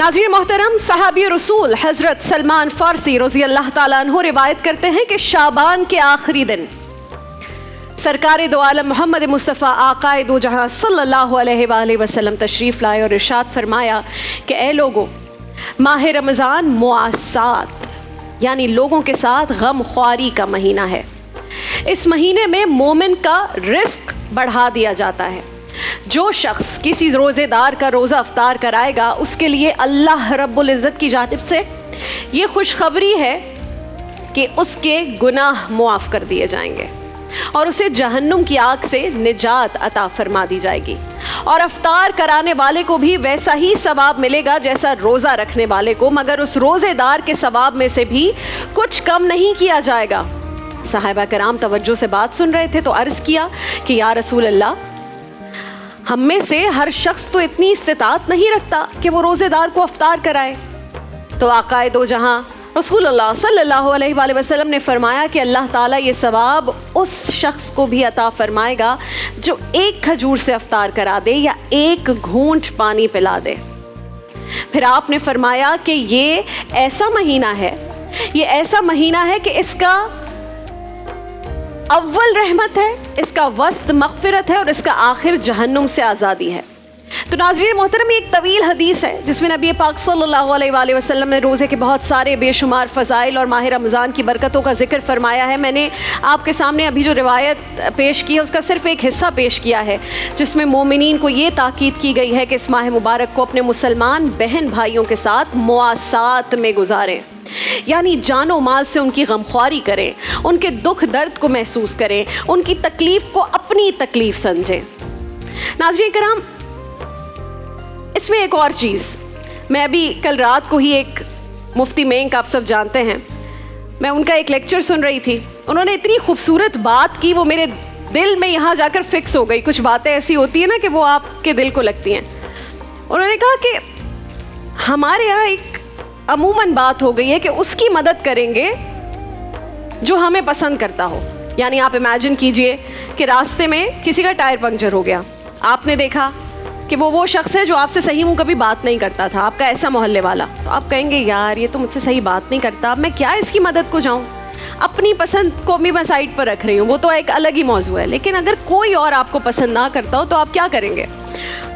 नाज़रीन मोहतरम, सहाबी रसूल हज़रत सलमान फ़ारसी रज़ी अल्लाह ताला अन्हु रिवायत करते हैं कि शाबान के आखिरी दिन सरकार दो आलम मोहम्मद मुस्तफ़ा आक़ाए दो जहां सल्लल्लाहु अलैहि वसल्लम तशरीफ़ लाए और इरशाद फरमाया कि ए लोगों, माह रमज़ान मुआसात यानी लोगों के साथ गम ख्वारी का महीना है। इस महीने में मोमिन का रिस्क बढ़ा दिया जाता है। जो शख्स किसी रोज़ेदार का रोज़ा अफ्तार कराएगा उसके लिए अल्लाह रब्बुल इज़्ज़त की जानिब से ये खुशखबरी है कि उसके गुनाह मुआफ़ कर दिए जाएंगे और उसे जहन्नुम की आग से निजात अता फरमा दी जाएगी और अफ्तार कराने वाले को भी वैसा ही सवाब मिलेगा जैसा रोज़ा रखने वाले को, मगर उस रोज़ेदार के सवाब में से भी कुछ कम नहीं किया जाएगा। सहाबा कराम तवज्जो से बात सुन रहे थे तो अर्ज़ किया कि या रसूल अल्लाह, हम में से हर शख्स तो इतनी इस्तिताअत नहीं रखता कि वो रोज़ेदार को अफ्तार कराए। तो आक़ाए दो जहां रसूलुल्लाह सल्लल्लाहु अलैहि वसल्लम ने फरमाया कि अल्लाह ताला ये सवाब उस शख्स को भी अता फरमाएगा जो एक खजूर से अफ्तार करा दे या एक घूंट पानी पिला दे। फिर आपने फरमाया कि ये ऐसा महीना है कि इसका अव्वल रहमत है, इसका वस्त मग़फ़िरत है और इसका आखिर जहन्नुम से आज़ादी है। तो नाज़रीन मोहतरम, एक तवील हदीस है जिसमें नबी पाक सल्लल्लाहु अलैहि वसल्लम ने रोज़े के बहुत सारे बेशुमार फ़ज़ाइल और माह रमज़ान की बरकतों का ज़िक्र फरमाया है। मैंने आपके सामने अभी जो रिवायत पेश की है उसका सिर्फ़ एक हिस्सा पेश किया है जिसमें मोमिनीन को ये ताकीद की गई है कि इस माह मुबारक को अपने मुसलमान बहन भाइयों के साथ मुआसात में गुजारें, यानी जानो माल से उनकी गमख्वारी करें, उनके दुख दर्द को महसूस करें, उनकी तकलीफ़ को अपनी तकलीफ़ समझें। नाज़रीन कराम, इसमें एक और चीज़, मैं अभी कल रात को ही एक मुफ्ती मेंक, आप सब जानते हैं, मैं उनका एक लेक्चर सुन रही थी। उन्होंने इतनी खूबसूरत बात की, वो मेरे दिल में यहाँ जाकर फिक्स हो गई। कुछ बातें ऐसी होती हैं ना कि वो आपके दिल को लगती हैं। उन्होंने कहा कि हमारे यहाँ एक अमूमन बात हो गई है कि उसकी मदद करेंगे जो हमें पसंद करता हो। यानी आप इमेजिन कीजिए कि रास्ते में किसी का टायर पंक्चर हो गया, आपने देखा कि वो शख्स है जो आपसे सही मुंह कभी बात नहीं करता था, आपका ऐसा मोहल्ले वाला, तो आप कहेंगे यार ये तो मुझसे सही बात नहीं करता, अब मैं क्या इसकी मदद को जाऊं, अपनी पसंद को भी मैं साइड पर रख रही हूँ, वो तो एक अलग ही मौजू है। लेकिन अगर कोई और आपको पसंद ना करता हो तो आप क्या करेंगे?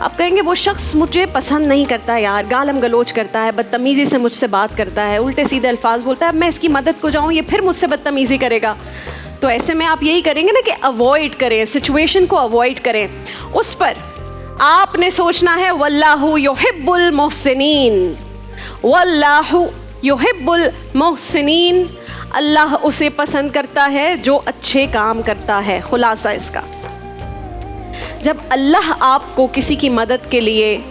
आप कहेंगे वो शख्स मुझे पसंद नहीं करता यार, गालम गलोच करता है, बदतमीज़ी से मुझसे बात करता है, उल्टे सीधे अल्फाज बोलता है, अब मैं इसकी मदद को जाऊँ ये फिर मुझसे बदतमीज़ी करेगा। तो ऐसे में आप यही करेंगे ना कि अवॉइड करें, सिचुएशन को अवॉइड करें। उस पर आपने सोचना है वल्लाहु युहिब्बुल मुहसिनीन, वल्लाहु युहिब्बुल मुहसिनीन, अल्लाह उसे पसंद करता है जो अच्छे काम करता है। खुलासा इसका, जब अल्लाह आपको किसी की मदद के लिए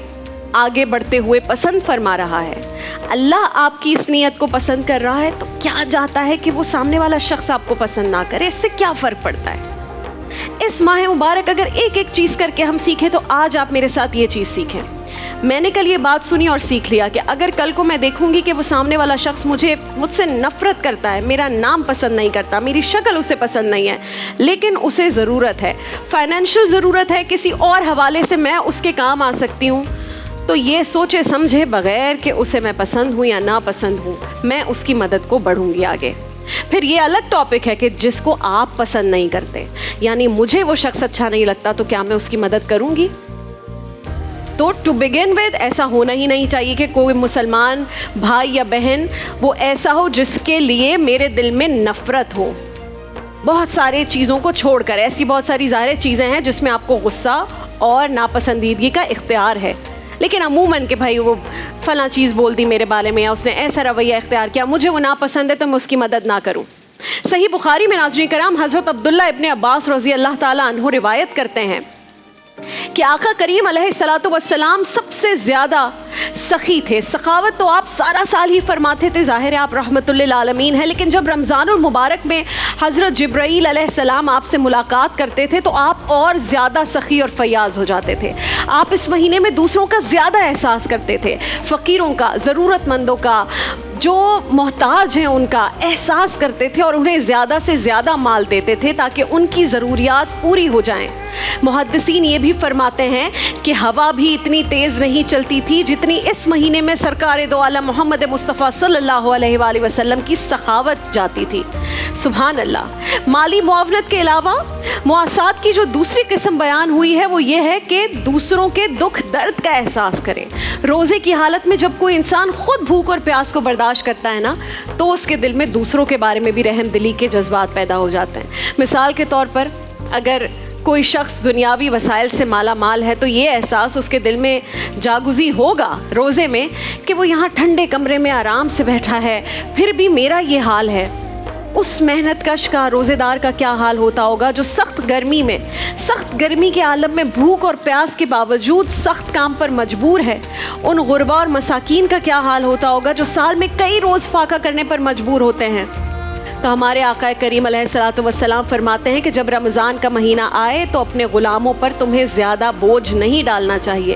आगे बढ़ते हुए पसंद फरमा रहा है, अल्लाह आपकी इस नीयत को पसंद कर रहा है, तो क्या जाता है कि वो सामने वाला शख्स आपको पसंद ना करे, इससे क्या फ़र्क पड़ता है? इस माह मुबारक अगर एक एक चीज़ करके हम सीखें तो आज आप मेरे साथ ये चीज़ सीखें। मैंने कल ये बात सुनी और सीख लिया कि अगर कल को मैं देखूंगी कि वो सामने वाला शख्स मुझसे नफ़रत करता है, मेरा नाम पसंद नहीं करता, मेरी शक्ल उसे पसंद नहीं है, लेकिन उसे ज़रूरत है, फाइनेंशियल ज़रूरत है, किसी और हवाले से मैं उसके काम आ सकती हूँ, तो ये सोचे समझे बग़ैर कि उसे मैं पसंद हूँ या ना पसंद हूँ, मैं उसकी मदद को बढ़ूँगी आगे। फिर ये अलग टॉपिक है कि जिसको आप पसंद नहीं करते, यानी मुझे वो शख्स अच्छा नहीं लगता, तो क्या मैं उसकी मदद करूँगी? तो टू बिगिन विद ऐसा होना ही नहीं चाहिए कि कोई मुसलमान भाई या बहन वो ऐसा हो जिसके लिए मेरे दिल में नफ़रत हो। बहुत सारी चीज़ों को छोड़कर, ऐसी बहुत सारी ज़ाहिर चीज़ें हैं जिसमें आपको गुस्सा और नापसंदीदगी का इख्तियार है, लेकिन अमूमन कि भाई वो फ़लाँ चीज़ बोल दी मेरे बारे में या उसने ऐसा रवैया इख्तियार किया, मुझे वो नापसंद है तो मैं उसकी मदद ना करूँ। सही बुखारी में नाज़रीन कराम हज़रत अब्दुल्ला इब्ने अब्बास रज़ी अल्लाह ताला अन्हु रिवायत करते हैं कि आका करीम अलैहिस्सलातु वस्सलाम सबसे ज़्यादा सखी थे। सखावत तो आप सारा साल ही फरमाते थे, ज़ाहिर है आप रहमतुल्लिल आलमीन हैं, लेकिन जब रमज़ानुल मुबारक में हज़रत जिब्राईल अलैहिस्सलाम आपसे मुलाकात करते थे तो आप और ज़्यादा सखी और फयाज़ हो जाते थे। आप इस महीने में दूसरों का ज़्यादा एहसास करते थे, फ़कीरों का, ज़रूरतमंदों का, जो मोहताज हैं उनका एहसास करते थे और उन्हें ज़्यादा से ज़्यादा माल देते थे ताकि उनकी ज़रूरियात पूरी हो जाएं। मुहद्दिसीन ये भी फरमाते हैं कि हवा भी इतनी तेज़ नहीं चलती थी जितनी इस महीने में सरकार दो आलम मोहम्मद मुस्तफ़ा सल्लल्लाहु अलैहि वसल्लम की सखावत जाती थी। सुभान अल्लाह। माली मुआवनत के अलावा मुआसात की जो दूसरी किस्म बयान हुई है वो ये है कि दूसरों के दुख दर्द का एहसास करें। रोज़े की हालत में जब कोई इंसान खुद भूख और प्यास को बर्दाश्त करता है ना, तो उसके दिल में दूसरों के बारे में भी रहमदिली के जज्बात पैदा हो जाते हैं। मिसाल के तौर पर अगर कोई शख्स दुनियावी वसाइल से माला माल है तो ये एहसास उसके दिल में जागुज़ी होगा रोज़े में कि वो यहाँ ठंडे कमरे में आराम से बैठा है, फिर भी मेरा ये हाल है। उस मेहनत कश का, रोज़ेदार का क्या हाल होता होगा जो सख्त गर्मी के आलम में भूख और प्यास के बावजूद सख्त काम पर मजबूर है। उन गुरबा और मसाकीन का क्या हाल होता होगा जो साल में कई रोज़ फाका करने पर मजबूर होते हैं। तो हमारे आका करीम अलैहिस्सलातु वस्सलाम फरमाते हैं कि जब रमज़ान का महीना आए तो अपने ग़ुलामों पर तुम्हें ज़्यादा बोझ नहीं डालना चाहिए।